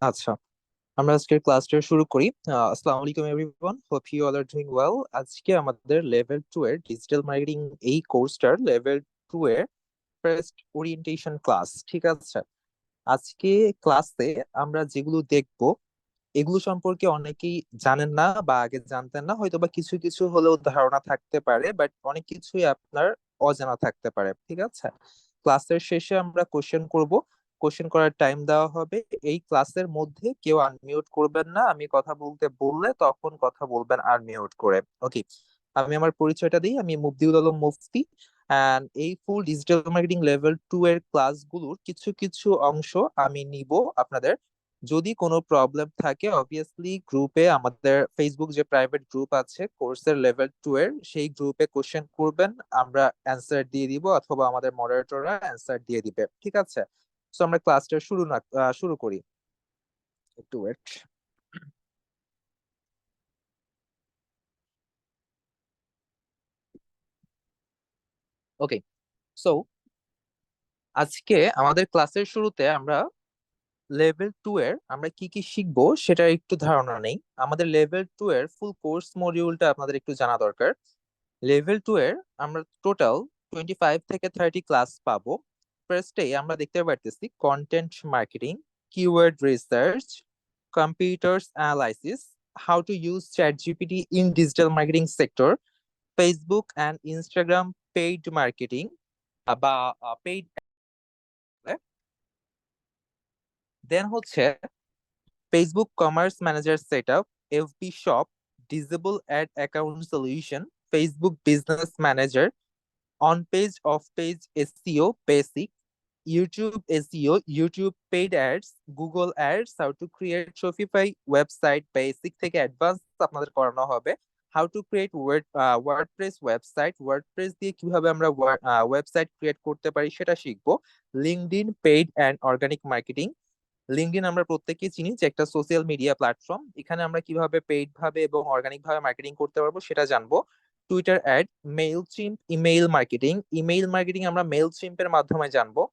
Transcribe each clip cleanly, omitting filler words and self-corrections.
আচ্ছা, আমরা আজকের ক্লাসটা শুরু করি। আসসালামু আলাইকুম everyone, hope you all are doing well. আজকে আমাদের লেভেল 2 এর ডিজিটাল মার্কেটিং এই কোর্সটার লেভেল 2 এর ফার্স্ট ওরিয়েন্টেশন ক্লাস। ঠিক আছে, আজকে ক্লাসে আমরা যেগুলো দেখব এগুলো সম্পর্কে অনেকেই জানেন না বা আগে জানতেন না, হয়তো বা কিছু কিছু হলেও ধারণা থাকতে পারে, বাট অনেক কিছুই আপনার অজানা থাকতে পারে। ঠিক আছে, ক্লাসের শেষে আমরা কোশ্চেন করব, কোশ্চেন করার টাইম দেওয়া হবে। এই ক্লাসের মধ্যে কেউ আনমিউট করবেন না, আমি কথা বলতে বললে তখন কথা বলবেন আনমিউট করে। ওকে, আমি আমার পরিচয়টা দিই, আমি মুফতিউল আলম মুফতি। অ্যান্ড এই ফুল ডিজিটাল মার্কেটিং লেভেল 2 এর ক্লাসগুলোর কিছু কিছু অংশ আমি নিব আপনাদের। যদি কোনো প্রবলেম থাকে অবভিয়াসলি গ্রুপে, আমাদের ফেসবুক যে প্রাইভেট গ্রুপ আছে কোর্সের লেভেল 2 এর, সেই গ্রুপে কোশ্চেন করবেন, আমরা অ্যান্সার দিয়ে দিব অথবা আমাদের মডারেটররা অ্যান্সার দিয়ে দিবে। ঠিক আছে, তো আমরা ক্লাসটা শুরু করি। একটু ওয়েট। ওকে, সো আজকে আমাদের ক্লাসের শুরুতে আমরা লেভেল 2 এর আমরা কি কি শিখবো সেটা একটু ধারণা নেই। আমাদের লেভেল 2 এর ফুল কোর্স মডিউলটা আপনাদের একটু জানা দরকার। লেভেল 2 এর আমরা টোটাল 25 থেকে 30 ক্লাস পাবো। ফার্স্টে আমরা দেখতে পারতেছি content marketing, keyword research, computers analysis, how to use chat GPT in digital marketing sector, Facebook and Instagram paid marketing বা পেইড। দেন হচ্ছে Facebook commerce manager setup, FB shop, disable ad account solution, Facebook business manager, on page off page SEO basic, YouTube SEO, YouTube paid ads, Google ads, how to create Shopify website basic থেকে advance আপনাদের করানো হবে। How to create WordPress website, WordPress দিয়ে কিভাবে আমরা website create করতে পারি সেটা শিখবো। LinkedIn paid and organic marketing, LinkedIn আমরা প্রত্যেকেই চিনি যে একটা সোশ্যাল মিডিয়া প্ল্যাটফর্ম, এখানে আমরা কিভাবে পেইড ভাবে এবং অর্গানিক ভাবে মার্কেটিং করতে পারবো সেটা জানবো। Twitter ad, Mailchimp email marketing, email marketing আমরা মেইল চিম্পের মাধ্যমে জানবো।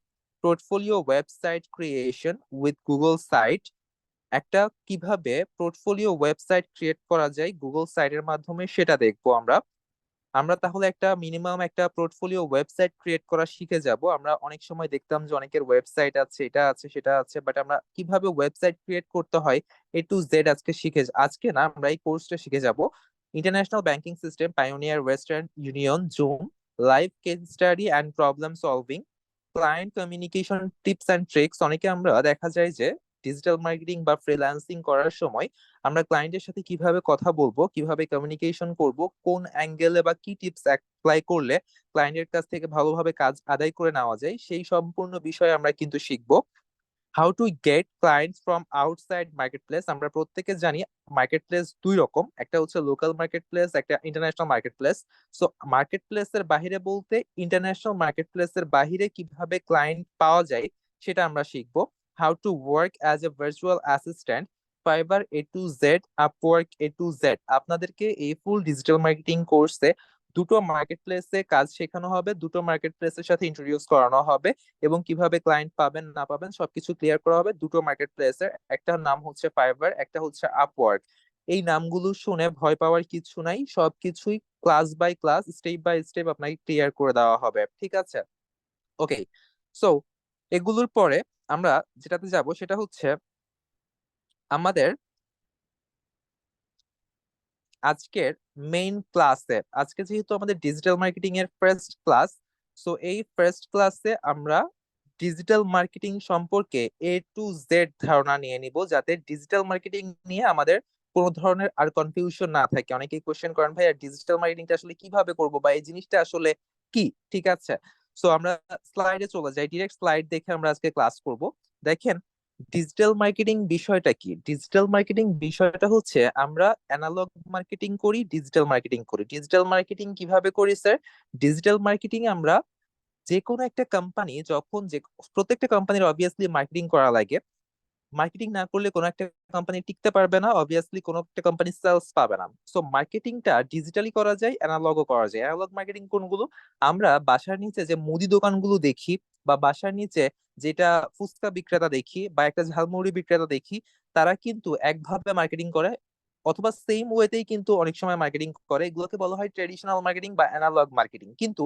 Portfolio website creation with Google site, একটা কিভাবে পোর্টফোলিও ওয়েবসাইট ক্রিয়েট করা যায় গুগল সাইটের মাধ্যমে সেটা দেখবো আমরা। আমরা তাহলে একটা মিনিমাম একটা পোর্টফোলিও ওয়েবসাইট ক্রিয়েট করা শিখে যাব। আমরা অনেক সময় দেখতাম যে অনেকের ওয়েবসাইট আছে, এটা আছে সেটা আছে, বাট আমরা কিভাবে ওয়েবসাইট ক্রিয়েট করতে হয় A to Z আজকে আজকে না, আমরা এই কোর্সটা শিখে যাব। International banking system, pioneer, western union, zoom, live case study and problem solving, client communication tips and tricks. অনেকে আমরা দেখা যায় যে ডিজিটাল মার্কেটিং বা ফ্রিল্যান্সিং করার সময় আমরা ক্লায়েন্টের সাথে কিভাবে কথা বলবো, কিভাবে কমিউনিকেশন করব, কোন অ্যাঙ্গেলে বা কি টিপস অ্যাপ্লাই করলে ক্লায়েন্টের কাছ থেকে ভালোভাবে কাজ আদায় করে নেওয়া যায়, সেই সম্পূর্ণ বিষয় আমরা কিন্তু শিখবো। How to get clients from outside market place, আমরা প্রত্যেকে জানি মার্কেট প্লেস দুই রকম, একটা হচ্ছে লোকাল মার্কেট প্লেস, একটা international market place. So market প্লেসের বাহিরে বলতে ইন্টারন্যাশনাল মার্কেট প্লেসের বাহিরে কিভাবে ক্লায়েন্ট পাওয়া যায় সেটা আমরা শিখবো। How to work as a virtual assistant, fibre A to Z, Upwork A to Z। আপনাদেরকে এই ফুল ডিজিটাল মার্কেটিং কোর্সে দুটো মার্কেট প্লেসে কাজ শেখানো হবে, দুটো মার্কেট প্লেসের সাথে ইন্ট্রোডিউস করানো হবে, এবং কিভাবে ক্লায়েন্ট পাবেন না পাবেন সবকিছু ক্লিয়ার করা হবে দুটো মার্কেট প্লেসের। একটা নাম হচ্ছে ফাইবার, একটা হচ্ছে আপওয়ার্ক। এই নামগুলো শুনে ভয় পাওয়ার কিছু নাই, সবকিছুই class by class, step by step আপনাকে ক্লিয়ার করে দেওয়া হবে। ঠিক আছে, ওকে। সো এগুলোর পরে আমরা যেটাতে যাব সেটা হচ্ছে আমাদের আজকের মেইন ক্লাসে। আজকে যেহেতু আমাদের ডিজিটাল মার্কেটিং এর ফার্স্ট ক্লাস, সো এই ফার্স্ট ক্লাসে আমরা ডিজিটাল মার্কেটিং সম্পর্কে A to Z ধারণা নিয়ে নিব, যাতে ডিজিটাল মার্কেটিং নিয়ে আমাদের কোনো ধরনের আর কনফিউশন না থাকে। অনেকেই কোশ্চেন করেন, ভাই ডিজিটাল মার্কেটিংটা আসলে কিভাবে করব বা এই জিনিসটা আসলে কি। ঠিক আছে, সো আমরা স্লাইডে চলে যাই, ডিরেক্ট স্লাইড দেখে আমরা আজকে ক্লাস করব। দেখেন, ডিজিটাল মার্কেটিং বিষয়টা কি। ডিজিটাল মার্কেটিং বিষয়টা হচ্ছে আমরা অ্যানালগ মার্কেটিং করি, ডিজিটাল মার্কেটিং করি। ডিজিটাল মার্কেটিং কিভাবে করি স্যার? ডিজিটাল মার্কেটিং আমরা যে কোনো একটা কোম্পানি যখন যে প্রত্যেকটা কোম্পানির অবভিয়াসলি মার্কেটিং করা লাগে। মার্কেটিং না করলে কোনো একটা কোম্পানি টিকতে পারবে না, অবভিয়াসলি কোনো একটা কোম্পানি সেলস পাবে না। সো মার্কেটিংটা ডিজিটালি করা যায়, অ্যানালগও করা যায়। অ্যানালগ মার্কেটিং কোনগুলো? আমরা বাসার নিচে যে মুদি দোকানগুলো দেখি বা বাসার নিচে যেটা ফুচকা বিক্রেতা দেখি বা একটা ঝালমুড়ি বিক্রেতা দেখি, তারা কিন্তু একভাবে মার্কেটিং করে অথবা সেম ওয়েতেই কিন্তু অনেক সময় মার্কেটিং করে। এগুলোকে বলা হয় ট্রেডিশনাল মার্কেটিং বা অ্যানালগ মার্কেটিং। কিন্তু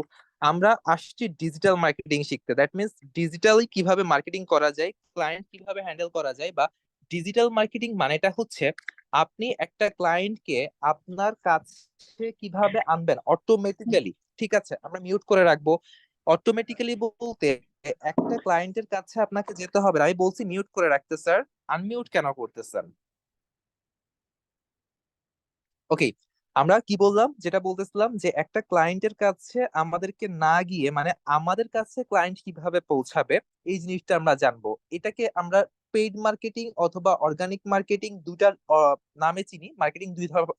আমরা আসছি ডিজিটাল মার্কেটিং শিখতে। দ্যাট মিনস ডিজিটালি কিভাবে মার্কেটিং করা যায়, ক্লায়েন্ট কিভাবে হ্যান্ডেল করা যায়। বা ডিজিটাল মার্কেটিং মানেটা হচ্ছে আপনি একটা ক্লায়েন্টকে আপনার কাছে কিভাবে আনবেন অটোমেটিক্যালি। ঠিক আছে, আমরা মিউট করে রাখবো। অটোমেটিক্যালি বলতে একটা ক্লায়েন্টের কাছে আপনাকে যেতে হবে না। আমি বলছি মিউট করে রাখতে স্যার, আনমিউট কেন করতেছেন? ওকে, আমরা কি বললাম, যেটা বলতেছিলাম যে একটা ক্লায়েন্টের কাছে আমাদেরকে না গিয়ে মানে আমাদের কাছে ক্লায়েন্ট কিভাবে পৌঁছাবে এই জিনিসটা আমরা জানবো। এটাকে আমরা পেইড মার্কেটিং অথবা অর্গানিক মার্কেটিং দুইটার নামে চিনি। মার্কেটিং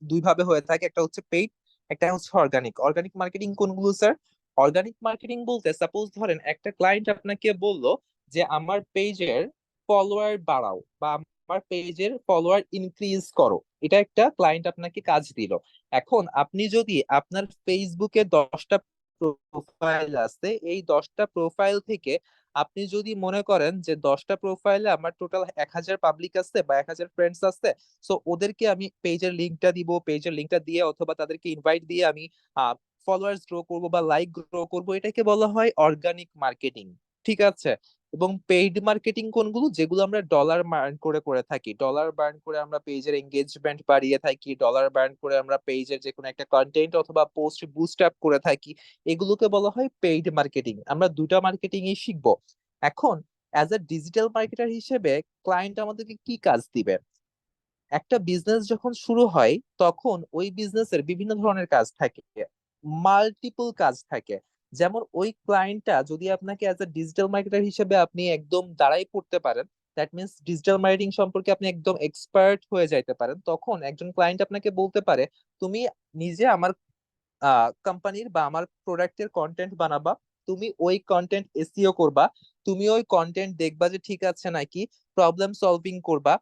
দুই ভাবে হয়ে থাকে, একটা হচ্ছে পেইড, একটা হচ্ছে অর্গানিক। অর্গানিক মার্কেটিং কোনগুলো স্যার? অর্গানিক মার্কেটিং বলতে সাপোজ ধরেন একটা ক্লায়েন্ট আপনাকে বললো যে আমার পেজের ফলোয়ার বাড়াও বা আমার পেজের ফলোয়ার ইনক্রিজ করো। এটা একটা ক্লায়েন্ট আপনাকে কাজ দিল। এখন আপনি যদি আপনার ফেসবুকে 10টা প্রোফাইল আছে, এই 10টা প্রোফাইল থেকে আপনি যদি মনে করেন যে 10টা প্রোফাইলে আমার টোটাল 1000 পাবলিক আছে বা 1000 ফ্রেন্ডস আছে, সো ওদেরকে আমি পেজের লিঙ্কটা দিব, পেজের লিঙ্কটা দিয়ে অথবা তাদেরকে ইনভাইট দিয়ে আমি ফলোয়ার্স গ্রো করব বা লাইক গ্রো করব। এটাকে বলা হয় অর্গানিক মার্কেটিং। ঠিক আছে। এবং পেইড মার্কেটিং কোনগুলো? যেগুলো আমরা ডলার বার্ন করে করে থাকি। ডলার বার্ন করে আমরা পেজের এঙ্গেজমেন্ট বাড়িয়ে থাকি, ডলার বার্ন করে আমরা পেজের যে কোনো একটা কন্টেন্ট অথবা পোস্ট বুস্ট আপ করে থাকি। এগুলোকে বলা হয় পেইড মার্কেটিং। আমরা দুটা মার্কেটিং ই শিখবো। এখন অ্যাজ এ ডিজিটাল মার্কেটার হিসেবে ক্লায়েন্ট আমাদেরকে কি কাজ দিবে? একটা বিজনেস যখন শুরু হয় তখন ওই বিজনেসের বিভিন্ন ধরনের কাজ থাকে, মাল্টিপল কাজ থাকে। যেমন ওই ক্লায়েন্টটা যদি আপনাকে অ্যাজ এ ডিজিটাল মার্কেটার হিসেবে আপনি একদম দাঁড়াই পড়তে পারেন, দ্যাট মিনস ডিজিটাল মার্কেটিং সম্পর্কে আপনি একদম এক্সপার্ট হয়ে যাইতে পারেন, তখন একজন ক্লায়েন্ট আপনাকে বলতে পারে তুমি নিজে আমার কোম্পানির বা আমার প্রোডাক্টের কন্টেন্ট বানাবা, তুমি ওই কন্টেন্ট এসইও করবা, তুমি ওই কন্টেন্ট দেখবা যে ঠিক আছে নাকি, প্রবলেম সলভিং করবা,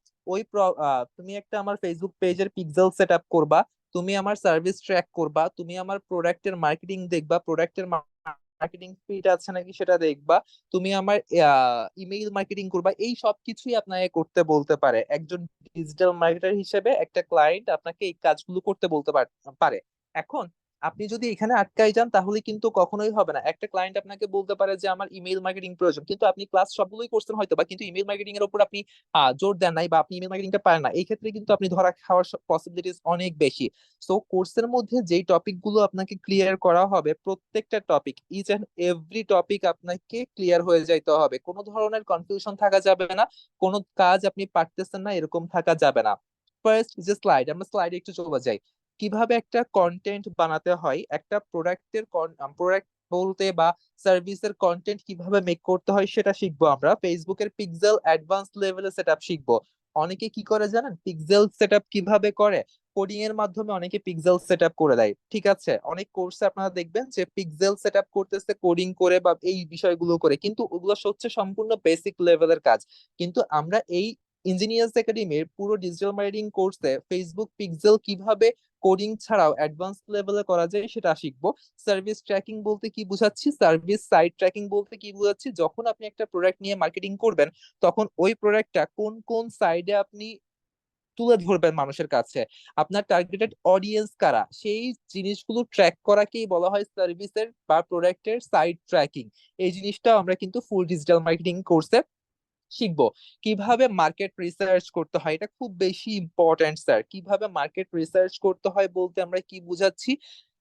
তুমি একটা আমার ফেসবুক পেজের পিক্সেল সেট আপ করবা, তুমি আমার সার্ভিস ট্র্যাক করবা, তুমি আমার প্রোডাক্টের মার্কেটিং দেখবা, প্রোডাক্টের মার্কেটিং ফিট আছে নাকি সেটা দেখবা, তুমি আমার ইমেইল মার্কেটিং করবা। এই সব কিছুই আপনাকে করতে বলতে পারে একজন ডিজিটাল মার্কেটার হিসেবে। একটা ক্লায়েন্ট আপনাকে এই কাজগুলো করতে বলতে পারে। এখন আপনি যদি এখানে আটকাই যান তাহলে কিন্তু কখনোই হবে না। একটা ক্লায়েন্ট আপনাকে বলতে পারে যে আমার ইমেল মার্কেটিং প্রয়োজন, কিন্তু আপনি ক্লাস সবগুলোই করছেন হয়তো বা, কিন্তু ইমেল মার্কেটিং এর উপর আপনি জোর দেন নাই বা আপনি ইমেল মার্কেটিংটা পারেন না। এই ক্ষেত্রে কিন্তু আপনি ধরা খাওয়ার পসিবিলিটিস অনেক বেশি। সো কোর্সের মধ্যে যেই টপিক গুলো আপনাকে ক্লিয়ার করা হবে, প্রত্যেকটা topic, each and every topic আপনাকে ক্লিয়ার হয়ে যাইতে হবে। কোনো ধরনের কনফিউশন থাকা যাবে না, কোনো কাজ আপনি পারতেছেন না এরকম থাকা যাবে না। ফার্স্ট যে স্লাইড, আমরা স্লাইডে একটু চলে যাই। কিভাবে একটা কন্টেন্ট বানাতে হয়, একটা প্রোডাক্ট বলতে বা সার্ভিসের কন্টেন্ট কিভাবে মেক করতে হয় সেটা শিখবো। আমরা ফেসবুকের পিক্সেল অ্যাডভান্স লেভেলে সেটআপ শিখবো। অনেকে কি করে জানেন? পিক্সেল সেটআপ কিভাবে করে, কোডিং এর মাধ্যমে অনেকে পিক্সেল সেটআপ করে দেয়। ঠিক আছে, অনেক কোর্সে আপনারা দেখবেন যে পিক্সেল সেটআপ করতেছে কোডিং করে বা এই বিষয়গুলো করে, কিন্তু ওগুলো হচ্ছে সম্পূর্ণ বেসিক লেভেলের কাজ। কিন্তু আমরা এই ইঞ্জিনিয়ার্স একাডেমির পুরো ডিজিটাল মার্কেটিং কোর্সে ফেসবুক পিক্সেল কিভাবে কোডিং ছাড়াও অ্যাডভান্স লেভেলে করা যায় সেটা শিখবো। সার্ভিস ট্র্যাকিং বলতে কি বুঝাচ্ছি, সার্ভিস সাইট ট্র্যাকিং বলতে কি বুঝাচ্ছি, যখন আপনি একটা প্রোডাক্ট নিয়ে মার্কেটিং করবেন তখন ওই প্রোডাক্টটা কোন কোন সাইডে আপনি তুলে ধরবেন মানুষের কাছে, আপনার টার্গেটেড অডিয়েন্স কারা, সেই জিনিসগুলো ট্র্যাক করাকেই বলা হয় সার্ভিসের বা প্রোডাক্টের সাইট ট্র্যাকিং। এই জিনিসটা আমরা কিন্তু ফুল ডিজিটাল মার্কেটিং কোর্সে শিখবো। কিভাবে মার্কেট রিসার্চ করতে হয়, এটা খুব বেশি ইম্পর্টেন্ট স্যার। কিভাবে মার্কেট রিসার্চ করতে হয় বলতে আমরা কি বুঝাচ্ছি?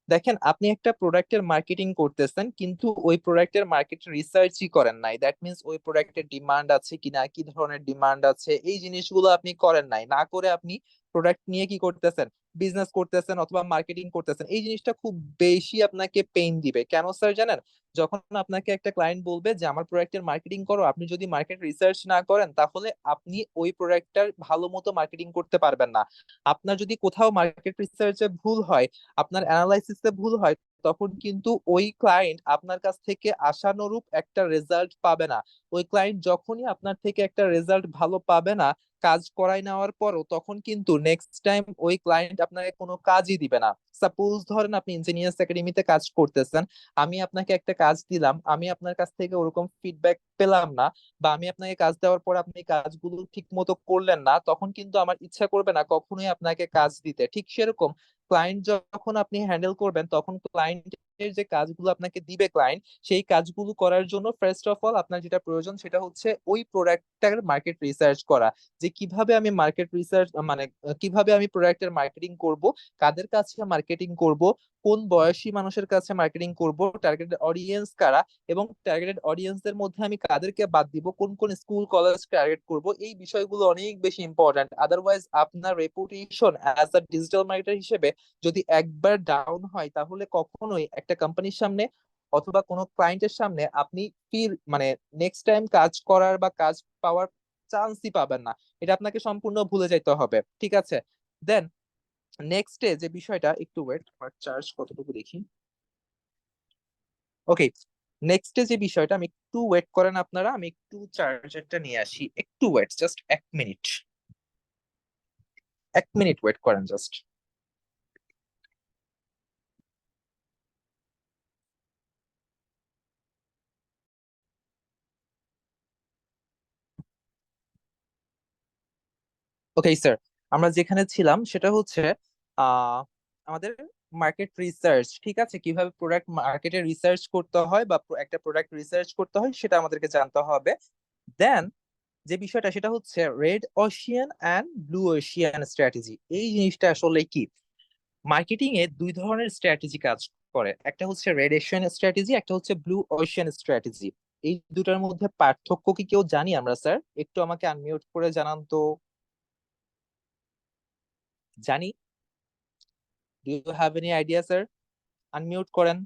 দেখেন, আপনি একটা প্রোডাক্টের মার্কেটিং করতেছেন কিন্তু ওই প্রোডাক্টের মার্কেট রিসার্চই করেন নাই। দ্যাট মিনস ওই প্রোডাক্টের ডিমান্ড আছে কিনা, কি ধরনের ডিমান্ড আছে, এই জিনিসগুলো আপনি করেন নাই। না করে আপনি প্রোডাক্ট নিয়ে কি করতেছেন, বিজনেস করতেছেন অথবা মার্কেটিং করতেছেন। এই জিনিসটা খুব বেশি আপনাকে পেইন দিবে। কেন স্যার জানেন? যখন আপনাকে একটা ক্লায়েন্ট বলবে যে আমার প্রোডাক্টের মার্কেটিং করো, আপনি যদি মার্কেট রিসার্চ না করেন তাহলে আপনি ওই প্রোডাক্টটার ভালো মতো মার্কেটিং করতে পারবেন না। আপনার যদি কোথাও মার্কেট রিসার্চে ভুল হয়, আপনার অ্যানালাইসিসে ভুল হয়, তখন কিন্তু ওই ক্লায়েন্ট আপনার কাছ থেকে আশানুরূপ একটা রেজাল্ট পাবে না। ওই ক্লায়েন্ট যখনই আপনার থেকে একটা রেজাল্ট ভালো পাবে না কাজ করাই নেওয়ার পরও, তখন কিন্তু নেক্সট টাইম ওই ক্লায়েন্ট আপনাকে কোনো কাজই দিবে না। সাপোজ ধরেন আপনি ইঞ্জিনিয়ার্স একাডেমিতে কাজ করতেছেন, আমি আপনাকে একটা কাজ দিলাম, আমি আপনার কাছ থেকে ওরকম ফিডব্যাক পেলাম না, বা আমি আপনাকে কাজ দেওয়ার পর আপনি কাজগুলো ঠিক মতো করলেন না, তখন কিন্তু আমার ইচ্ছা করবে না কখনোই আপনাকে কাজ দিতে। ঠিক সেরকম ক্লায়েন্ট যখন আপনি হ্যান্ডেল করবেন, তখন ক্লায়েন্টের যে কাজগুলো আপনাকে দিবে ক্লায়েন্ট, সেই কাজগুলো করার জন্য ফার্স্ট অফ অল আপনার যেটা প্রয়োজন সেটা হচ্ছে ওই প্রোডাক্টটার মার্কেট রিসার্চ করা। যে কিভাবে আমি মার্কেট রিসার্চ মানে কিভাবে আমি প্রোডাক্টের মার্কেটিং করব, কাদের কাছে মার্কেটিং করব, কোন বয়সী মানুষের কাছে মার্কেটিং করব, টার্গেটেড অডিয়েন্স কারা, এবং টার্গেটেড অডিয়েন্সদের মধ্যে আমি কাদেরকে বাদ দিব, কোন কোন স্কুল কলেজ টার্গেট করব, এই বিষয়গুলো অনেক বেশি ইম্পর্ট্যান্ট। আদারওয়াইজ আপনার reputation as a digital marketer হিসেবে যদি একবার ডাউন হয়, তাহলে কখনোই একটা কোম্পানির সামনে অথবা কোনো ক্লায়েন্টের সামনে আপনি ফির মানে নেক্সট টাইম কাজ করার বা কাজ পাওয়ার চান্সই পাবেন না। এটা আপনাকে সম্পূর্ণ ভুলে যাইতে হবে, ঠিক আছে? দেন নেক্সট যে বিষয়টা, একটু ওয়েট, আমার চার্জ কতটুকু দেখি। ওকে, নেক্সট যে বিষয়টা, আমি একটু ওয়েট করেন আপনারা, আমি একটু চার্জারটা নিয়ে আসি, একটু wait, just 1 minute, 1 minute wait করেন জাস্ট। ওকে স্যার, আমরা যেখানে ছিলাম সেটা হচ্ছে আহ আমাদের মার্কেট রিসার্চ, ঠিক আছে? কিভাবে প্রোডাক্ট মার্কেটে রিসার্চ করতে হয় বা একটা প্রোডাক্ট রিসার্চ করতে হয় সেটা আমাদেরকে জানতে হবে। দেন যে বিষয়টা সেটা হচ্ছে red Ocean and blue ocean strategy. এই জিনিসটা আসলে কি? মার্কেটিং এ দুই ধরনের স্ট্র্যাটেজি কাজ করে, একটা হচ্ছে রেড ওশিয়ান স্ট্র্যাটেজি, একটা হচ্ছে ব্লু ওশিয়ান স্ট্র্যাটেজি। এই দুটার মধ্যে পার্থক্য কি কেউ জানি আমরা স্যার? একটু আমাকে আনমিউট করে জানান তো। জানি? Do you have any idea sir? Unmute করেন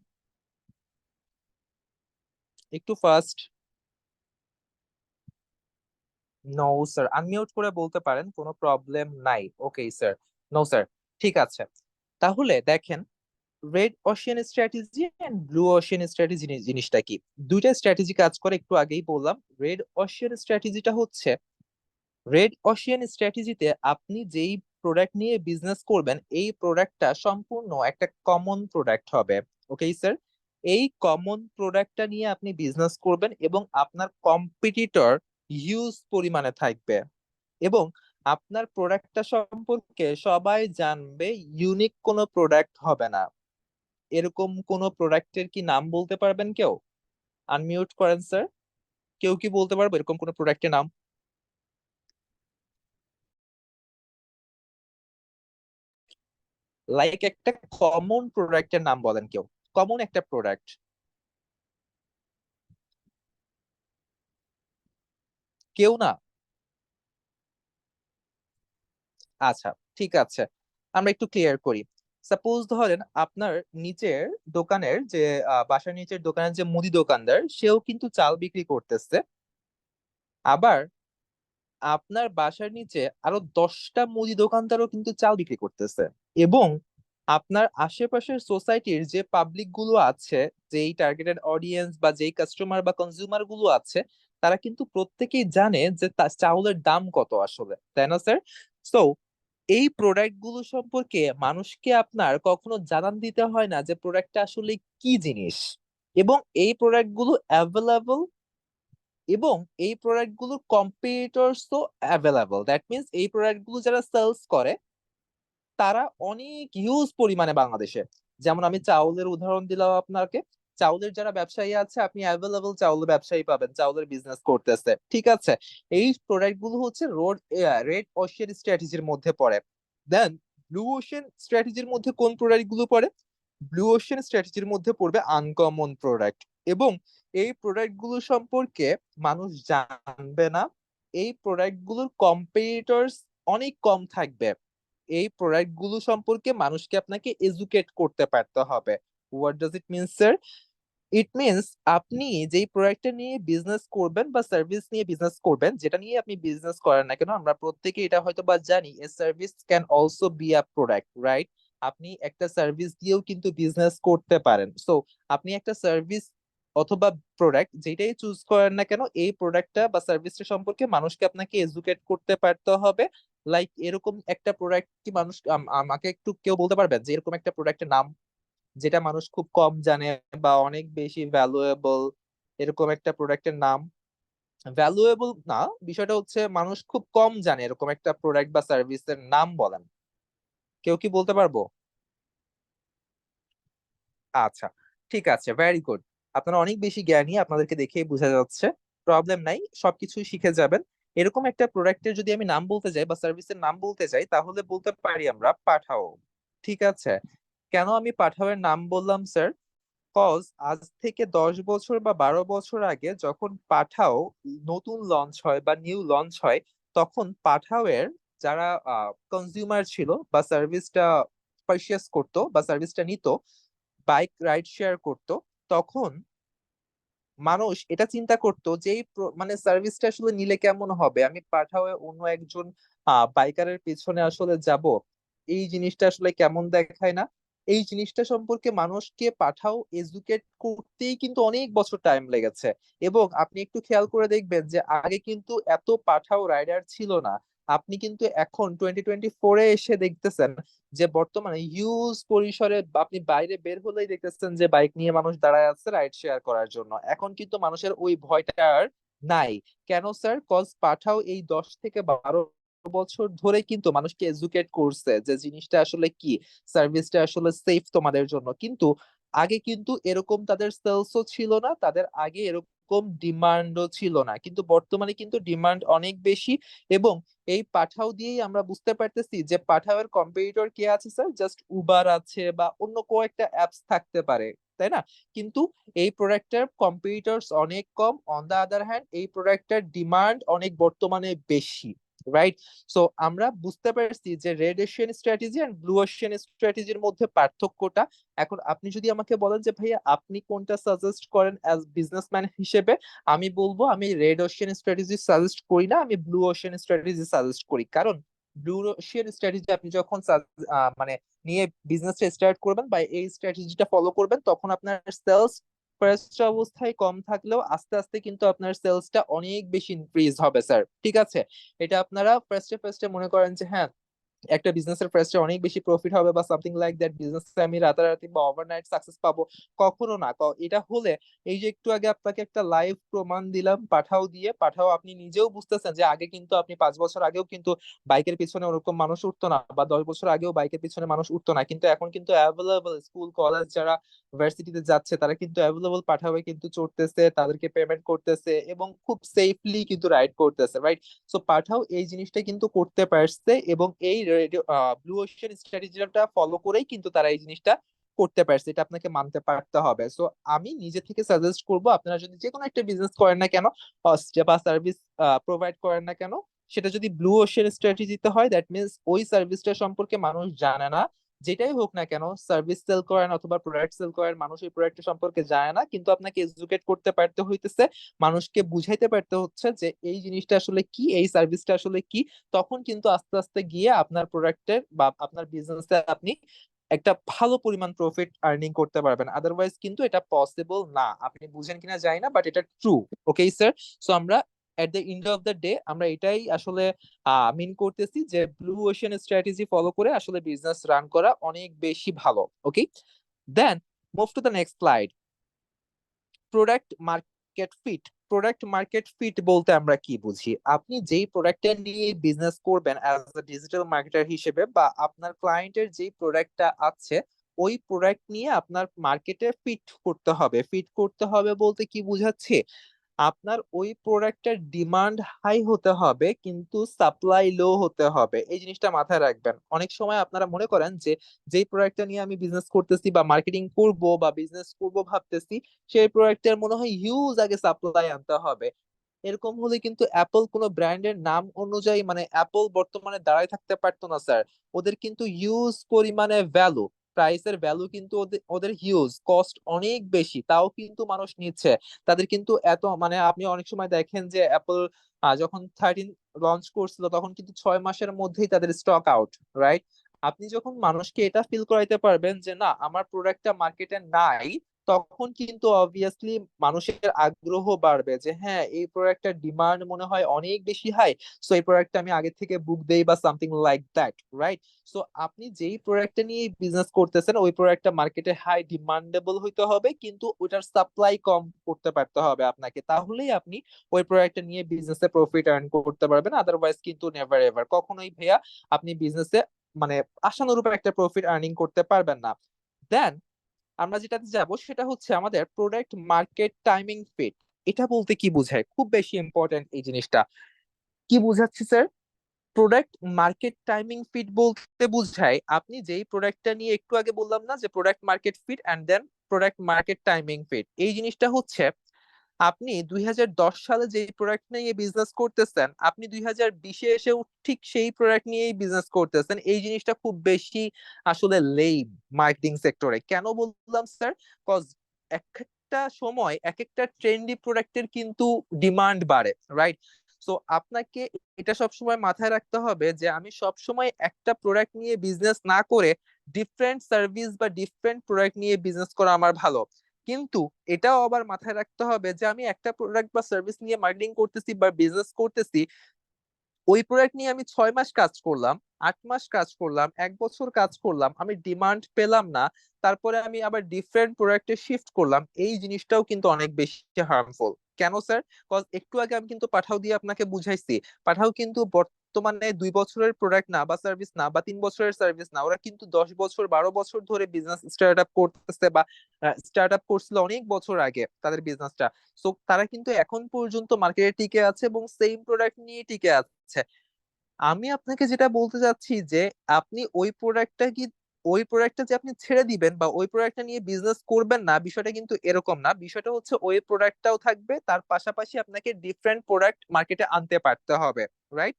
একটু ফার্স্ট। নো স্যার, আনমিউট করে বলতে পারেন, কোনো প্রবলেম নাই। ওকে স্যার, নো স্যার, ঠিক আছে। তাহলে দেখেন, red ocean strategy and blue ocean strategy জিনিসটা কি? দুইটা স্ট্র্যাটেজি কাজ করে, একটু আগেই বললাম। রেড ওশিয়ান স্ট্র্যাটেজিটা হচ্ছে, রেড ওশিয়ান স্ট্র্যাটেজিতে আপনি যেই প্রোডাক্ট নিয়ে বিজনেস করবেন, এই প্রোডাক্টটা সম্পূর্ণ একটা কমন প্রোডাক্ট হবে। ওকে স্যার, এই কমন প্রোডাক্টটা নিয়ে আপনি বিজনেস করবেন এবং আপনার কম্পিটিটর হিউজ পরিমাণে থাকবে, এবং আপনার প্রোডাক্টটা সম্পর্কে সবাই জানবে, ইউনিক কোনো প্রোডাক্ট হবে না। এরকম কোনো প্রোডাক্টের কি নাম বলতে পারবেন কেউ? আনমিউট করেন স্যার, কেউ কি বলতে পারবে এরকম কোনো প্রোডাক্টের নাম? লাইক একটা কমন প্রোডাক্টের নাম বলেন কেউ, কমন একটা প্রোডাক্ট। কেউ না? আচ্ছা, ঠিক আছে, আমরা একটু ক্লিয়ার করি। সাপোজ ধরেন আপনার নিচের দোকানের যে বাসার নিচের দোকানের যে মুদি দোকানদার, সেও কিন্তু চাল বিক্রি করতেছে। আবার আপনার বাসার নিচে আরো 10টা মুদি দোকানদারও কিন্তু চাল বিক্রি করতেছে। এবং আপনার আশেপাশের সোসাইটির যে পাবলিক গুলো আছে, যেই টার্গেটেড অডিয়েন্স বা যেই কাস্টমার বা কনজিউমার গুলো আছে, তারা কিন্তু প্রত্যেকেই জানে যে চাউলের দাম কত আসলে, তাই না স্যার? সো এই প্রোডাক্ট গুলো সম্পর্কে মানুষকে আপনার কখনো জানান দিতে হয় না যে প্রোডাক্টটা আসলে কি জিনিস। এবং এই প্রোডাক্ট গুলো অ্যাভেলেবল, এবং এই প্রোডাক্ট গুলোর কম্পিটিটরস তো অ্যাভেলেবল। দ্যাট মিনস এই প্রোডাক্ট গুলো যারা সেলস করে তারা অনেক হিউজ পরিমাণে বাংলাদেশে। যেমন আমি চাউলের উদাহরণ দিলাম আপনাকে, চাউলের যারা ব্যবসায়ী আছে, আপনি অ্যাভেলেবল চাউলের ব্যবসায়ী পাবেন, চাউলের বিজনেস করতেছে, ঠিক আছে? এই প্রোডাক্ট গুলো হচ্ছে রেড ওশিয়ান স্ট্র্যাটেজির মধ্যে পড়ে। দেন ব্লু ওশিয়ান স্ট্র্যাটেজির মধ্যে কোন প্রোডাক্ট গুলো পড়ে? ব্লু ওশিয়ান স্ট্র্যাটেজির মধ্যে পড়বে আনকমন প্রোডাক্ট। এবং এই প্রোডাক্ট গুলো সম্পর্কে মানুষ জানবে না, এই প্রোডাক্ট গুলোর কম্পিটিটরস অনেক কম থাকবে। এই প্রোডাক্ট গুলো সম্পর্কে মানুষকে আপনাকে এডুকেট করতে পারতে হবে। What does it mean sir? It means আপনি যেই প্রোডাক্টটা নিয়ে বিজনেস করবেন বা সার্ভিস নিয়ে বিজনেস করবেন, যেটা নিয়ে আপনি বিজনেস করেন না কেন, আমরা প্রত্যেকে এটা হয়তো বা জানি, a service can also be a product, right? আপনি একটা সার্ভিস দিয়েও কিন্তু বিজনেস করতে পারেন। সো আপনি একটা সার্ভিস অথবা প্রোডাক্ট যেটাই চুজ করেন না কেন, এই প্রোডাক্টটা বা সার্ভিসটা সম্পর্কে মানুষকে আপনাকে এডুকেট করতে পারতে হবে। লাইক এরকম একটা প্রোডাক্ট কি মানুষ আমাকে একটু কেউ বলতে পারবেন যে এরকম একটা প্রোডাক্টের নাম যেটা মানুষ খুব কম জানে বা অনেক বেশি ভ্যালুয়েবল, এরকম একটা প্রোডাক্টের নাম? ভ্যালুয়েবল না, বিষয়টা হচ্ছে মানুষ খুব কম জানে এরকম একটা প্রোডাক্ট বা সার্ভিসের নাম বলেন, কেউ কি বলতে পারবো? আচ্ছা, ঠিক আছে, ভেরি গুড। আপনারা অনেক বেশি জ্ঞানী, আপনাদেরকে দেখেই বোঝা যাচ্ছে। প্রবলেম নাই, সবকিছুই শিখে যাবেন। এরকম একটা প্রোডাক্টের যদি আমি নাম বলতে যাই বা সার্ভিসের নাম বলতে যাই, তাহলে বলতে পারি আমরা পাঠাও। ঠিক আছে, কেন আমি পাঠাওয়ের নাম বললাম স্যার? কজ আজ থেকে 10 বছর বা 12 বছর আগে যখন পাঠাও নতুন লঞ্চ হয় বা নিউ লঞ্চ হয়, তখন পাঠাওয়ের যারা কনজিউমার ছিল বা সার্ভিসটা পারচেস করতো বা সার্ভিসটা নিত, বাইক রাইড শেয়ার করতো, তখন মানুষ এটা চিন্তা করতো যে মানে সার্ভিসটা আসলে নিলে কেমন হবে, আমি পাঠাও অন্য একজন বাইকারের পেছনে আসলে যাব, এই জিনিসটা আসলে কেমন দেখায় না? এই জিনিসটা সম্পর্কে মানুষকে পাঠাও এডুকেট করতেই কিন্তু অনেক বছর টাইম লেগেছে। এবং আপনি একটু খেয়াল করে দেখবেন যে আগে কিন্তু এত পাঠাও রাইডার ছিল না। আপনি কিন্তু এখন 2024-এ এসে দেখতেছেন যে বর্তমানে হিউজ পরিসরে আপনি বাইরে বের হলেই দেখতেছেন যে বাইক নিয়ে মানুষ দাঁড়ায় আছে রাইড শেয়ার করার জন্য। এখন কিন্তু মানুষের ওই ভয়টা আর নাই। কেন স্যার? কজ পাঠাও এই 10 থেকে 12 বছর ধরে কিন্তু মানুষকে এডুকেট করছে যে জিনিসটা আসলে কি, সার্ভিসটা আসলে সেফ তোমাদের জন্য। কিন্তু আগে কিন্তু এরকম তাদের সেলসও ছিল না, তাদের আগে এরকম ডিমান্ডও ছিল না, কিন্তু বর্তমানে কিন্তু ডিমান্ড অনেক বেশি। এবং এই পাঠাও দিয়েই আমরা বুঝতে পারতেছি যে পাঠাওয়ের কম্পিটিটর কে আছে স্যার? জাস্ট উবার আছে বা অন্য কয়েকটা অ্যাপস থাকতে পারে, তাই না? কিন্তু এই প্রোডাক্টের কম্পিটিটরস অনেক কম। অন দা আদার হ্যান্ড এই প্রোডাক্টের ডিমান্ড অনেক বর্তমানে বেশি, রাইট? সো আমরা বুঝতে পারছি যে red ocean strategy and blue ocean স্ট্র্যাটেজির মধ্যে পার্থক্যটা। এখন আপনি যদি আমাকে বলেন যে ভাইয়া আপনি কোনটা সাজেস্ট করেন অ্যাজ বিজনেসম্যান হিসেবে, আমি বলবো আমি রেড ওশিয়ান স্ট্র্যাটেজি সাজেস্ট করি না, আমি ব্লু ওশিয়ান স্ট্র্যাটেজি সাজেস্ট করি। কারণ ব্লু ওশিয়ান স্ট্র্যাটেজি আপনি যখন মানে নিয়ে বিজনেসটা স্টার্ট করবেন বা এই স্ট্র্যাটেজিটা ফলো করবেন, তখন আপনার সেলস ফার্স্ট অবস্থায় কম থাকলেও আস্তে আস্তে কিন্তু আপনার সেলসটা অনেক বেশি ইনক্রিজ হবে স্যার। ঠিক আছে, এটা আপনারা ফার্স্টে ফার্স্টে মনে করেন যে হ্যাঁ একটা বিজনেসের ফার্স্টে অনেক বেশি প্রফিট হবে বা সামথিং লাইক দ্যাট, বিজনেসে আমি রাতারাতি বা ওভারনাইট সাকসেস পাবো, কখনো না। এটা হলে এই যে একটু আগে আপনাকে একটা লাইভ প্রমাণ দিলাম পাঠাও দিয়ে, পাঠাও আপনি নিজেও বুঝতেছেন যে আগে কিন্তু আপনি 5 বছর আগেও কিন্তু বাইকের পিছনে ওরকম মানুষ উঠতো না, বা 10 বছর আগেও বাইকের পিছনে মানুষ উঠতো না, কিন্তু এখন কিন্তু অ্যাভেলেবল স্কুল কলেজ যারা ভার্সিটিতে যাচ্ছে তারা কিন্তু অ্যাভেলেবল পাঠাওয়ে কিন্তু চড়তেছে, তাদেরকে পেমেন্ট করতেছে এবং খুব সেফলি কিন্তু রাইড করতেছে, রাইট? সো পাঠাও এই জিনিসটা কিন্তু করতে পারছে এবং এই রেডিও ব্লু ওশিয়ান স্ট্র্যাটেজিটা ফলো করেই কিন্তু তারা এই জিনিসটা করতে পারছে, এটা আপনাকে মানতে পারতে হবে। সো আমি নিজে থেকে সাজেস্ট করব আপনারা যদি যে কোনো একটা বিজনেস করেন না কেন বা সার্ভিস প্রোভাইড করেন না কেন, সেটা যদি ব্লু ওশিয়ান স্ট্র্যাটেজিতে হয়, দ্যাট মিনস ওই সার্ভিসটা সম্পর্কে মানুষ জানে না। যেটাই হোক না কেন, সার্ভিস সেল করেন অথবা প্রোডাক্ট সেল করেন, মানুষ এই প্রোডাক্ট সম্পর্কে জানে না, কিন্তু আপনাকে এডুকেট করতে পারতে হইতেছে, মানুষকে বুঝাইতে পারতে হচ্ছে যে এই জিনিসটা আসলে কি, এই সার্ভিসটা আসলে কি। তখন কিন্তু আস্তে আস্তে গিয়ে আপনার প্রোডাক্টের বা আপনার বিজনেসে আপনি একটা ভালো পরিমাণ প্রফিট আর্নিং করতে পারবেন। আদারওয়াইজ কিন্তু এটা পসিবল না। আপনি বুঝেন কিনা জানি না, বাট এটা ট্রু। Okay sir? সো আমরা এট the end of the day আমরা এটাই আসলে মিন করতেছি যে ব্লু ওশিয়ান স্ট্র্যাটেজি ফলো করে আসলে বিজনেস রান করা অনেক বেশি ভালো। Okay, then move to the next slide. Product market fit. Product market fit বলতে আমরা কি বুঝি? আপনি যেই প্রোডাক্টটা নিয়ে বিজনেস করবেন অ্যাজ এ ডিজিটাল মার্কেটার হিসেবে, বা আপনার ক্লায়েন্টের যেই প্রোডাক্টটা আছে ওই প্রোডাক্ট নিয়ে আপনার মার্কেটে ফিট করতে হবে। ফিট করতে হবে বলতে কি বুঝাচ্ছে? আপনার ওই প্রোডাক্টের ডিমান্ড হাই হতে হবে কিন্তু সাপ্লাই লো হতে হবে, এই জিনিসটা মাথায় রাখবেন। অনেক সময় আপনারা মনে করেন যে যেই প্রোডাক্টটা নিয়ে আমি বিজনেস করতেছি বা মার্কেটিং করব বা বিজনেস করব ভাবতেছি, সেই প্রোডাক্টের মনে হয় হিউজ আগে সাপ্লাই আনতে হবে। এরকম হলে কিন্তু অ্যাপল কোনো ব্র্যান্ডের নাম অনুযায়ী, মানে অ্যাপল বর্তমানে দাঁড়ায় থাকতে পারতো না স্যার। ওদের কিন্তু হিউজ পরিমাণে ভ্যালু, প্রাইসের ভ্যালু কিন্তু ওদের ওদের হিউজ, কস্ট অনেক বেশি, তাও কিন্তু মানুষ নিচ্ছে। তাদের কিন্তু এত, মানে আপনি অনেক সময় দেখেন যে অ্যাপল যখন 13 লঞ্চ করছিল তখন কিন্তু 6 মাসের মধ্যেই তাদের স্টক আউট, রাইট? আপনি যখন মানুষকে এটা ফিল করাইতে পারবেন যে না আমার প্রোডাক্টটা মার্কেটে নাই, তখন কিন্তু অবভিয়াসলি মানুষের আগ্রহ বাড়বে যে হ্যাঁ এই প্রোডাক্টটার ডিমান্ড মনে হয় অনেক বেশি হাই, সো এই প্রোডাক্টটা আমি আগে থেকে বুক দেই বা something like that, right? So আপনি যেই প্রোডাক্টটা নিয়ে বিজনেস করতেছেন ওই প্রোডাক্টটা মার্কেটে হাই ডিমান্ডেবল হইতে হবে, কিন্তু ওটার সাপ্লাই কম করতে পারতে হবে আপনাকে, তাহলেই আপনি ওই প্রোডাক্টটা নিয়ে বিজনেসে প্রফিট আর্ন করতে পারবেন। আদারওয়াইজ কিন্তু নেভার এভার কখনোই ভাইয়া আপনি বিজনেসে মানে আশানুরূপ একটা প্রফিট আর্নিং করতে পারবেন না। দেন আমরা যেটাতে যাব সেটা হচ্ছে আমাদের প্রোডাক্ট মার্কেট টাইমিং ফিট। এটা বলতে কি বোঝায়, খুব বেশি ইম্পর্টেন্ট এই জিনিসটা। কি বুঝাচ্ছি sir? Product market timing fit বলতে বোঝায় আপনি যেই প্রোডাক্টটা নিয়ে একটু আগে বললাম না যে product market fit and then product market timing fit, এই জিনিসটা হচ্ছে আপনি 2010 সালে যে প্রোডাক্ট নিয়ে বিজনেস করতেছেন আপনি 2020-এ এসেও ঠিক সেই প্রোডাক্ট নিয়েই বিজনেস করতেছেন, এই জিনিসটা খুব বেশি আসলে লেম মার্কেটিং সেক্টরে। কেন বললাম স্যার? কজ এক একটা সময় এক একটা ট্রেন্ডি প্রোডাক্টের কিন্তু ডিমান্ড বাড়ে, রাইট? সো আপনাকে এটা সবসময় মাথায় রাখতে হবে যে আমি সবসময় একটা প্রোডাক্ট নিয়ে বিজনেস না করে ডিফারেন্ট সার্ভিস বা ডিফারেন্ট প্রোডাক্ট নিয়ে বিজনেস করা আমার ভালো। কিন্তু এটাও আবার মাথায় রাখতে হবে যে আমি একটা প্রোডাক্ট বা সার্ভিস নিয়ে মার্কেটিং করতেছি বা বিজনেস করতেছি, ওই প্রোডাক্ট নিয়ে আমি 6 মাস কাজ করলাম, 8 মাস কাজ করলাম, 1 বছর কাজ করলাম, আমি ডিমান্ড পেলাম না, তারপরে আমি আবার ডিফারেন্ট প্রোডাক্টে শিফট করলাম, এই জিনিসটাও কিন্তু অনেক বেশি হার্মফুল। কেন স্যার? কজ একটু আগে আমি কিন্তু পাঠাও দিয়ে আপনাকে বুঝাইছি, পাঠাও কিন্তু বর্তমানে 2 বছরের প্রোডাক্ট না বা সার্ভিস না বা 3 বছরের সার্ভিস না, ওরা কিন্তু 10 বছর 12 বছর ধরে বিজনেস স্টার্ট আপ করতেছে বা স্টার্ট আপ করছিল অনেক বছর আগে তাদের বিজনেসটা। সো তারা কিন্তু এখন পর্যন্ত মার্কেটে টিকে আছে এবং সেম প্রোডাক্ট নিয়ে টিকে আছে। আমি আপনাকে যেটা বলতে চাচ্ছি যে আপনি ওই প্রোডাক্টটা যে আপনি ছেড়ে দিবেন বা ওই প্রোডাক্টটা নিয়ে বিজনেস করবেন না, বিষয়টা কিন্তু এরকম না। বিষয়টা হচ্ছে ওই প্রোডাক্টটাও থাকবে, তার পাশাপাশি আপনাকে ডিফারেন্ট প্রোডাক্ট মার্কেটে আনতে পারতে হবে, রাইট?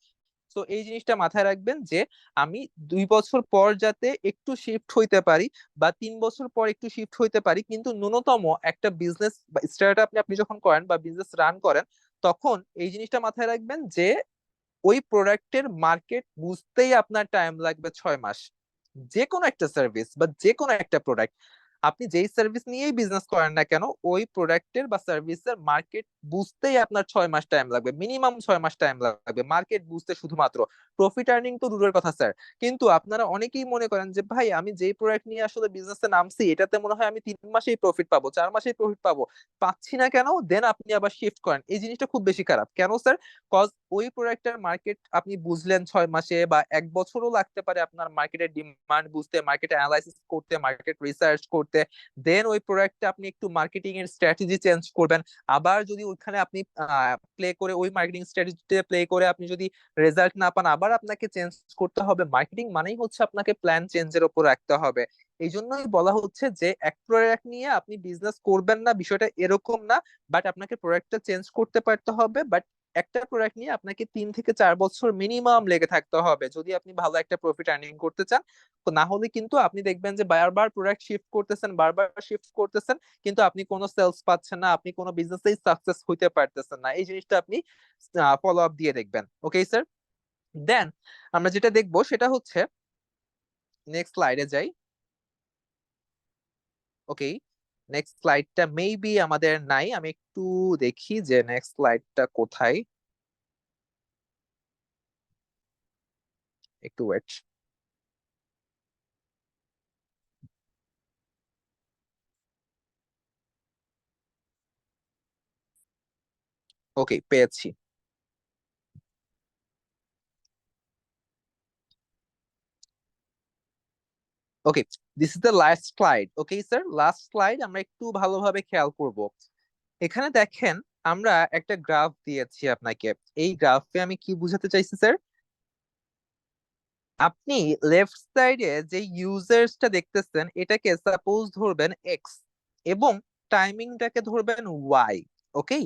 তো এই জিনিসটা মাথায় রাখবেন যে আমি 2 বছর পর যাতে একটু শিফট হইতে পারি বা 3 বছর পর একটু শিফট হইতে পারি, কিন্তু ন্যূনতম একটা বিজনেস বা স্টার্ট আপনি আপনি যখন করেন বা বিজনেস রান করেন, তখন এই জিনিসটা মাথায় রাখবেন যে ওই প্রোডাক্টের মার্কেট বুঝতেই আপনার টাইম লাগবে 6 মাস। যে কোনো একটা সার্ভিস বা যে কোনো একটা প্রোডাক্ট আপনি যেই সার্ভিস নিয়েই বিজনেস করেন না কেন, ওই প্রোডাক্টের বা সার্ভিসের মার্কেট বুঝতেই আপনার 6 মাস টাইম লাগবে, মিনিমাম 6 মাস টাইম লাগবে মার্কেট বুঝতে শুধুমাত্র। প্রফিট আর্নিং তো দূরের কথা স্যার, কিন্তু আপনারা অনেকেই মনে করেন যে ভাই আমি যেই প্রোডাক্ট নিয়ে আসলে বিজনেসে নামছি এটাতে মনে হয় আমি 3 মাসেই প্রফিট পাবো, 4 মাসেই প্রফিট পাবো, পাচ্ছি না কেন, দেন আপনি আবার শিফট করেন। এই জিনিসটা খুব বেশি খারাপ। কেন স্যার? কজ ওই প্রোডাক্টের মার্কেট আপনি বুঝলেন 6 মাসে বা 1 বছরও লাগতে পারে আপনার মার্কেটের ডিমান্ড বুঝতে, মার্কেট অ্যানালাইসিস করতে, মার্কেট রিসার্চ করতে। দেন ওই প্রোডাক্টে আপনি একটু মার্কেটিং এর স্ট্র্যাটেজি চেঞ্জ করবেন। আবার যদি ওইখানে আপনি প্লে করে ওই মার্কেটিং স্ট্র্যাটেজিতে প্লে করে আপনি যদি রেজাল্ট না পান, আবার আপনাকে চেঞ্জ করতে হবে। মার্কেটিং মানেই হচ্ছে আপনাকে প্ল্যান চেঞ্জের উপর রাখতে হবে। এই জন্যই বলা হচ্ছে যে এক প্রোডাক্ট নিয়ে আপনি বিজনেস করবেন না, বিষয়টা এরকম না, বাট আপনাকে প্রোডাক্টটা চেঞ্জ করতে পারতে হবে। বাট একটা প্রোডাক্ট নিয়ে আপনাকে 3 থেকে 4 বছর মিনিমাম লেগে থাকতে হবে যদি আপনি ভালো একটা প্রফিট আর্নিং করতে চান। তো না হলে কিন্তু আপনি দেখবেন যে বারবার প্রোডাক্ট শিফট করতেছেন, বারবার শিফট করতেছেন, কিন্তু আপনি কোনো সেলস পাচ্ছেন না, আপনি কোনো বিজনেসেই সাকসেস হইতে পারতেছেন না। এই জিনিসটা আপনি ফলো আপ দিয়ে দেখবেন। Okay sir? দেন আমরা যেটা দেখবো সেটা হচ্ছে নেক্সট স্লাইডে যাই। ওকে, নেক্সট স্লাইডটা মেবি আমাদের নাই, আমি একটু দেখি যে নেক্সট স্লাইডটা কোথায়। একটু ওয়েট। ওকে, পেয়েছি। Okay, this is the last slide. Okay sir, last slide আমরা একটু ভালোভাবে খেয়াল করব। এখানে দেখেন আমরা একটা গ্রাফ দিয়েছি আপনাকে। এই গ্রাফে আমি কি বুঝাতে চাইছি স্যার? আপনি লেফট সাইডে যে ইউজার্সটা দেখতেছেন এটাকে সাপোজ ধরবেন এক্স এবং টাইমিংটাকে ধরবেন ওয়াই। ওকে,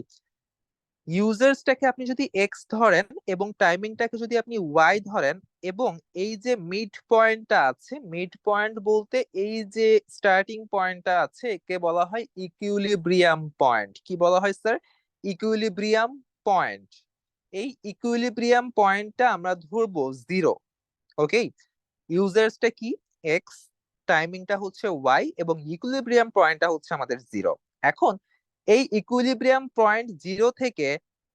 ইউজার্সটাকে আপনি যদি এক্স ধরেন এবং টাইমিংটাকে যদি আপনি ওয়াই ধরেন, এবং এই যে মিড পয়েন্টটা আছে, মিড পয়েন্ট বলতে এই যে স্টার্টিং পয়েন্টটা আছে একে বলা হয় ইকুইলিব্রিয়াম পয়েন্ট। কি বলা হয় স্যার? Equilibrium point. এই ইকুইলিব্রিয়াম পয়েন্টটা আমরা ধরবো 0। ওকে, ইউজার্সটা কি এক্স, টাইমিংটা হচ্ছে ওয়াই, এবং ইকুইলিব্রিয়াম পয়েন্টটা হচ্ছে আমাদের 0। এখন এই ইকুইলিব্রিয়াম পয়েন্ট 0 থেকে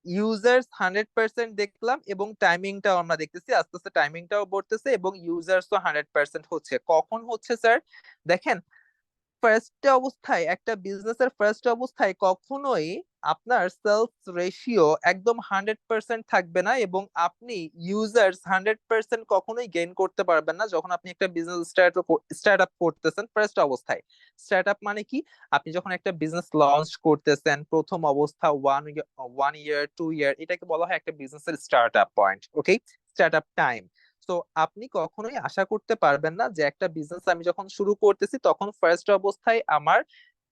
ইউজার্স 100% দেখলাম এবং টাইমিংটাও আমরা দেখতেছি, আস্তে আস্তে টাইমিংটাও বাড়তেছে এবং ইউজার্সও 100% হচ্ছে। কখন হচ্ছে স্যার? দেখেন, ফার্স্ট অবস্থায় একটা বিজনেসের ফার্স্ট অবস্থায় কখনোই আপনার সেলস রেশিও একদম 100% থাকবে না, এবং আপনি ইউজার্স 100% কখনোই গেইন করতে পারবেন না যখন আপনি একটা বিজনেস স্টার্ট আপ করতেছেন ফার্স্ট অবস্থায়। স্টার্ট আপ মানে কি? আপনি যখন একটা বিজনেস লঞ্চ করতেছেন প্রথম অবস্থা, 1 ইয়ার 2 ইয়ার, এটাকে বলা হয় একটা বিজনেসের স্টার্ট আপ পয়েন্ট। ওকে, স্টার্ট আপ টাইম। তো আপনি কখনোই আশা করতে পারবেন না যে একটা বিজনেস আমি যখন শুরু করতেছি তখন ফার্স্ট অবস্থায় আমার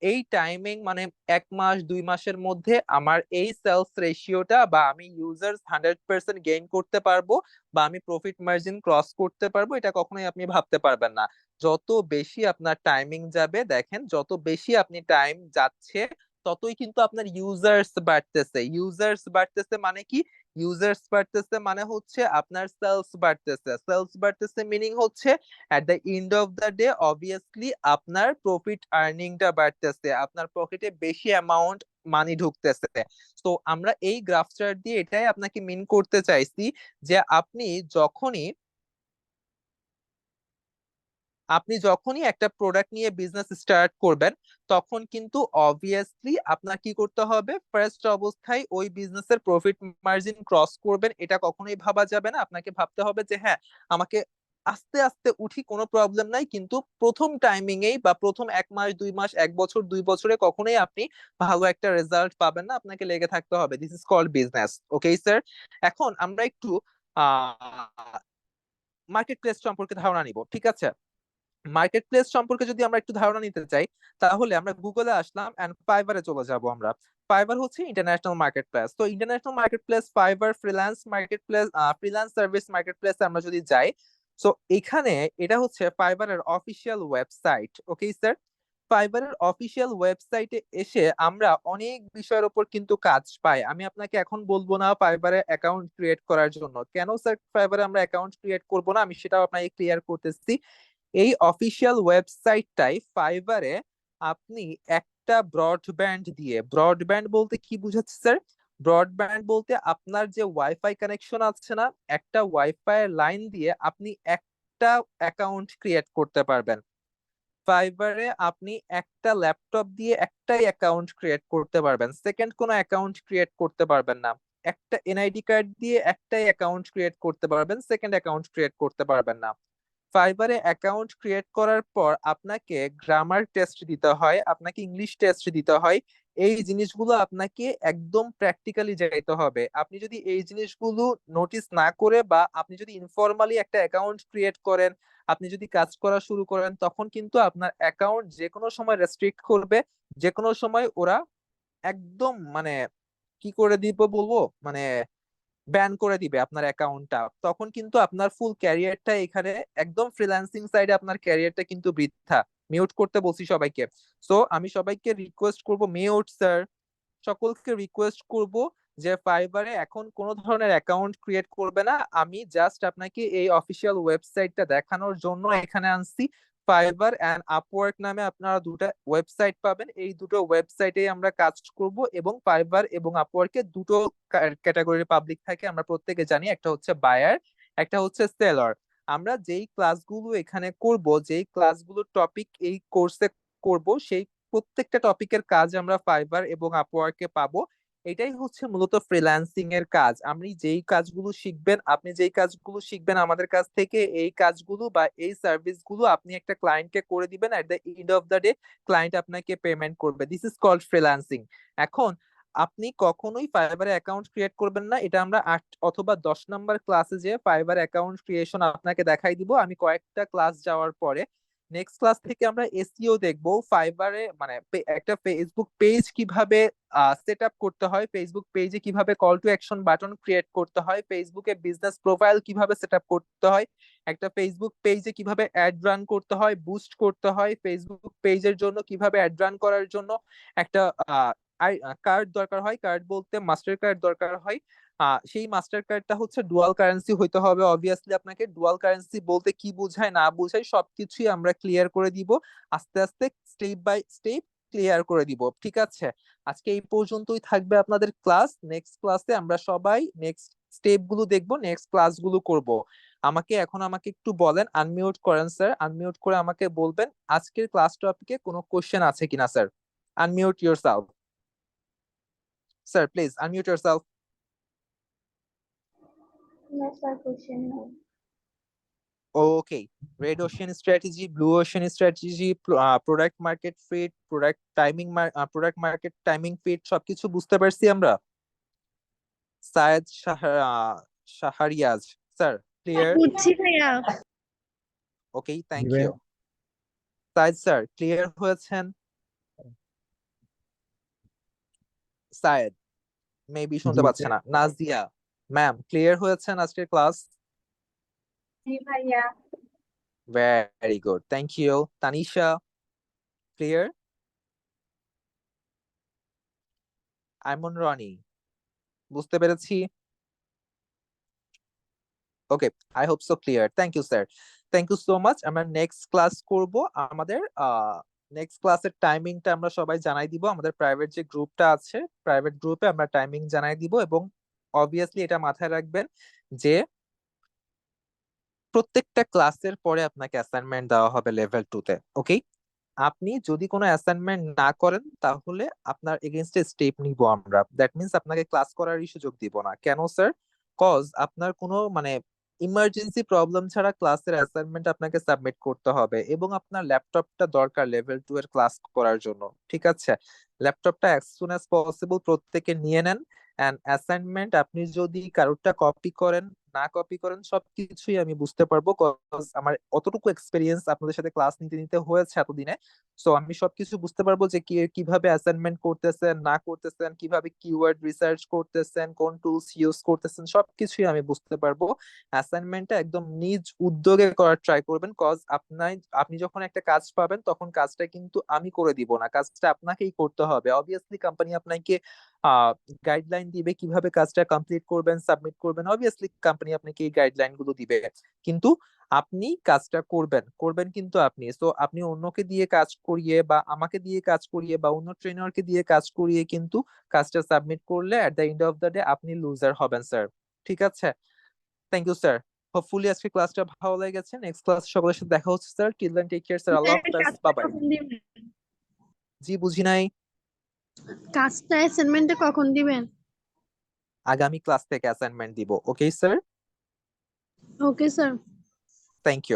এই টাইমিং মানে 1 মাস 2 মাসের মধ্যে আমার এই সেলস রেশিওটা বা আমি ইউজার্স 100% গেইন করতে পারবো বা আমি প্রফিট মার্জিন ক্রস করতে পারবো, এটা কখনোই আপনি ভাবতে পারবেন না। যত বেশি আপনার টাইমিং যাবে, দেখেন যত বেশি আপনি টাইম যাচ্ছে ততই কিন্তু আপনার ইউজার্স বাড়তেছে। ইউজার্স বাড়তেছে মানে কি? ইউজার্স বাড়তেছে মানে হচ্ছে আপনার সেলস বাড়তেছে। সেলস বাড়তেছে মিনিং হচ্ছে এট the end of the day obviously আপনার প্রফিট আর্নিংটা বাড়তেছে, আপনার পকেটে বেশি অ্যামাউন্ট মানি ঢুকতেছে। তো আমরা এই গ্রাফ চার্ট দিয়ে এটাই আপনাকে মিন করতে চাইছি যে আপনি যখনই একটা প্রোডাক্ট নিয়ে বিজনেস স্টার্ট করবেন তখন কিন্তু অবভিয়াসলি আপনার কি করতে হবে, ফার্স্ট অবস্থায় ওই বিজনেসের প্রফিট মার্জিন ক্রস করবেন এটা কখনোই ভাবা যাবে না। আপনাকে ভাবতে হবে যে হ্যাঁ, আমাকে আস্তে আস্তে উঠি, কোনো প্রবলেম নাই, কিন্তু প্রথম টাইমিং এই বা প্রথম 1 মাস 2 মাস 1 বছর 2 বছরে কখনোই আপনি ভালো একটা রেজাল্ট পাবেন না, আপনাকে লেগে থাকতে হবে। This is called business. Okay sir, এখন আমরা একটু আহ মার্কেট প্লেস সম্পর্কে ধারণা নিব, ঠিক আছে? মার্কেট প্লেস সম্পর্কে যদি আমরা একটু ধারণা নিতে চাই তাহলে আমরা গুগলে আসলাম এন্ড ফাইবারে চলে যাব আমরা। ফাইবার হচ্ছে ইন্টারন্যাশনাল মার্কেট প্লেস। তো international market place fibre freelance market place, freelance service market প্লেসে আমরা যদি যাই, তো এখানে এটা হচ্ছে ফাইবারের অফিসিয়াল ওয়েবসাইট। ওকে স্যার, ফাইবারের অফিসিয়াল ওয়েবসাইটে এসে আমরা অনেক বিষয়ের উপর কিন্তু কাজ পাই। আমি আপনাকে এখন বলবো না ফাইবারে অ্যাকাউন্ট ক্রিয়েট করার জন্য। কেন স্যার ফাইবারে আমরা অ্যাকাউন্ট ক্রিয়েট করব না, আমি সেটাও আপনাকে ক্লিয়ার করতেছি। এই অফিসিয়াল ওয়েবসাইটটাই ফাইবারে আপনি একটা ব্রডব্যান্ড দিয়ে, ব্রডব্যান্ড বলতে কি বুঝাচ্ছে স্যার? ব্রডব্যান্ড বলতে আপনার যে ওয়াইফাই কানেকশন আছে না, একটা ওয়াইফাই লাইন দিয়ে আপনি একটা অ্যাকাউন্ট ক্রিয়েট করতে পারবেন। ফাইবারে আপনি একটা ল্যাপটপ দিয়ে একটাই অ্যাকাউন্ট ক্রিয়েট করতে পারবেন, সেকেন্ড কোনো অ্যাকাউন্ট ক্রিয়েট করতে পারবেন না। একটা এনআইডি কার্ড দিয়ে একটাই অ্যাকাউন্ট ক্রিয়েট করতে পারবেন, সেকেন্ড অ্যাকাউন্ট ক্রিয়েট করতে পারবেন না। ফাইবারে অ্যাকাউন্ট ক্রিয়েট করার পর আপনাকে গ্রামার টেস্ট দিতে হয়, আপনাকে ইংলিশ টেস্ট দিতে হয়। এই জিনিসগুলো আপনাকে একদম প্র্যাকটিক্যালি যাইতে হবে। আপনি যদি এই জিনিসগুলো নোটিস না করে বা আপনি যদি ইনফরমালি একটা অ্যাকাউন্ট ক্রিয়েট করেন, আপনি যদি কাজ করা শুরু করেন, তখন কিন্তু আপনার অ্যাকাউন্ট যে কোনো সময় রেস্ট্রিক্ট করবে। যে কোনো সময় ওরা একদম মানে কি করে দিব বলবো, মানে ব্যান করে দিবে আপনার অ্যাকাউন্টটা। তখন কিন্তু আপনার ফুল ক্যারিয়ারটা এখানে একদম ফ্রিল্যান্সিং সাইডে আপনার ক্যারিয়ারটা কিন্তু বৃথা। মিউট করতে বলছি সবাইকে। সো আমি সবাইকে রিকোয়েস্ট করব, মিউট স্যার, সকলকে রিকোয়েস্ট করব যে ফাইবারে এখন কোনো ধরনের অ্যাকাউন্ট ক্রিয়েট করবে না। আমি জাস্ট আপনাকে এই অফিসিয়াল ওয়েবসাইটটা দেখানোর জন্য এখানে আনছি। ফাইবার এন্ড আপওয়ার্ক নামে আপনারা দুটো ওয়েবসাইট পাবেন, এই দুটো ওয়েবসাইটে আমরা কাজ করব। এবং ফাইবার এবং আপওয়ার্কে দুটো ক্যাটাগরির পাবলিক থাকে, আমরা প্রত্যেকে জানি, একটা হচ্ছে বায়ার, একটা হচ্ছে সেলার। আমরা যেই ক্লাসগুলো এখানে করব, যেই ক্লাসগুলোর টপিক এই কোর্সে করব, সেই প্রত্যেকটা টপিকের কাজ আমরা ফাইবার এবং আপওয়ার্কে পাবো। এটাই হচ্ছে মূলত ফ্রিল্যান্সিং এর কাজ। আপনি যেই কাজগুলো শিখবেন আমাদের কাছ থেকে, এই কাজগুলো বা এই সার্ভিসগুলো আপনি একটা ক্লায়েন্টকে করে দিবেন, at the end of the day client আপনাকে পেমেন্ট করবে। This is called freelancing. এখন আপনি কখনোই ফাইবারে অ্যাকাউন্ট ক্রিয়েট করবেন না, এটা আমরা 8 অথবা 10 নাম্বার ক্লাসে যে ফাইবার অ্যাকাউন্ট ক্রিয়েশন আপনাকে দেখাই দিব আমি কয়েকটা ক্লাস যাওয়ার পরে। নেক্সট ক্লাস থেকে আমরা এসইও দেখবো, ফাইবারে মানে একটা ফেসবুক পেজ কিভাবে সেট আপ করতে হয়, ফেসবুক পেজে কিভাবে call to action button create করতে হয়, ফেসবুকে বিজনেস প্রোফাইল কিভাবে সেট আপ করতে হয়, একটা ফেসবুক পেজে কিভাবে অ্যাড রান করতে হয়, বুস্ট করতে হয়, ফেসবুক পেজের জন্য কিভাবে অ্যাড রান করার জন্য একটা কার্ড দরকার হয়, কার্ড বলতে মাস্টার কার্ড দরকার হয়। সেই মাস্টার কার্ডটা হচ্ছে ডুয়াল কারেন্সি হইতে হবে। অবভিয়াসলি আপনাকে ডুয়াল কারেন্সি বলতে কি বোঝায় না বোঝায় সবকিছুই আমরা ক্লিয়ার করে দিব, আস্তে আস্তে স্টেপ বাই স্টেপ ক্লিয়ার করে দিব, ঠিক আছে? আজকে এই পর্যন্তই থাকবে আপনাদের ক্লাস। নেক্সট ক্লাসে আমরা সবাই নেক্সট স্টেপ গুলো দেখবো, নেক্সট ক্লাস গুলো করবো। আমাকে একটু বলেন, আনমিউট করেন স্যার, আনমিউট করে আমাকে বলবেন আজকের ক্লাস টপিকে কোনো কোশ্চেন আছে কিনা sir. Unmute yourself sir, please unmute yourself. No, sir, question no. Okay, red ocean strategy, blue ocean strategy, product market fit, product market timing fit সবকিছু বুঝতে পারছি আমরা। Sayed Shahriaz sir, clear? বুঝছি ভাইয়া। Okay, thank you. Sayed sir, clear হয়েছেন? Sayed maybe শুনতে পাচ্ছে না। নাজিয়া ম্যাম, ক্লিয়ার হয়েছেন আজকের ক্লাস? জি ভাইয়া। Very good, thank you. Tanisha, clear? Aimon Roni, বুঝতে পেরেছি। Okay, I hope so clear. Thank you sir, thank you so much. আমরা নেক্সট ক্লাস করব। আমাদের নেক্সট ক্লাসের টাইমিংটা আমরা সবাই জানাই দিব। আমাদের প্রাইভেট যে গ্রুপটা আছে, প্রাইভেট গ্রুপে আমরা টাইমিং জানাই দিব। এবং অবভিয়াসলি এটা মাথায় রাখবেন যে প্রত্যেকটা ক্লাসের পরে আপনাকে অ্যাসাইনমেন্ট দেওয়া হবে লেভেল 2 তে। ওকে, আপনি যদি কোনো অ্যাসাইনমেন্ট না করেন তাহলে আপনার এগেইনস্টে স্টেপ নিব আমরা। দ্যাট মিন্স আপনাকে ক্লাস করারই সুযোগ দিব না। কেন স্যার? কজ আপনার কোনো মানে ইমার্জেন্সি প্রবলেম ছাড়া ক্লাসের অ্যাসাইনমেন্ট আপনাকে সাবমিট করতে হবে, এবং আপনার ল্যাপটপটা দরকার লেভেল 2 এর ক্লাস করার জন্য, ঠিক আছে? ল্যাপটপটা অ্যাজ সুন অ্যাজ পসিবল প্রত্যেকে নিয়ে নেন। অ্যান্ড অ্যাসাইনমেন্ট আপনি যদি কারোরটা কপি করেন না কপি করেন সবকিছুই আমি বুঝতে পারবো, কজ আমার অতটুকু এক্সপিরিয়েন্স আপনাদের সাথে ক্লাস নিতে নিতে হয়েছে এতদিনে। সো আমি সবকিছু বুঝতে পারবো যে কিভাবে অ্যাসাইনমেন্ট করতেছেন না করতেছেন, কিভাবে কিওয়ার্ড রিসার্চ করতেছেন, কোন টুলস ইউজ করতেছেন, সবকিছুই আমি বুঝতে পারবো। অ্যাসাইনমেন্টটা একদম নিজ উদ্যোগে করার ট্রাই করবেন, কজ আপনি যখন একটা কাজ পাবেন তখন কাজটা কিন্তু আমি করে দিব না, কাজটা আপনাকেই করতে হবে। অবভিয়াসলি কোম্পানি আপনাকে গাইডলাইন দিবে কিভাবে কাজটা কমপ্লিট করবেন, সাবমিট করবেন। অবভিয়াসলি কোম্পানি আপনাকে এই গাইডলাইন গুলো দিবে, কিন্তু আপনি কাজটা করবেন করবেন কিন্তু আপনি। তো আপনি অন্যকে দিয়ে কাজ করিয়ে বা আমাকে দিয়ে কাজ করিয়ে বা অন্য ট্রেনারকে দিয়ে কাজ করিয়ে কিন্তু কাজটা সাবমিট করলে এট the end of the day আপনি লুজার হবেন স্যার, ঠিক আছে? Thank you sir. হোপফুলি আজকে ক্লাসটা ভালো লেগেছে। নেক্সট ক্লাস সকলের সাথে দেখা হচ্ছে sir. Till then take care sir, আল্লাহ হাফেজ, কাজটা বাই বাই। কখন দিবেন? জি, বুঝি নাই। কাজটা অ্যাসাইনমেন্টে কখন দিবেন? আগামী ক্লাস থেকে অ্যাসাইনমেন্ট দিব। Okay sir, okay sir. Thank you.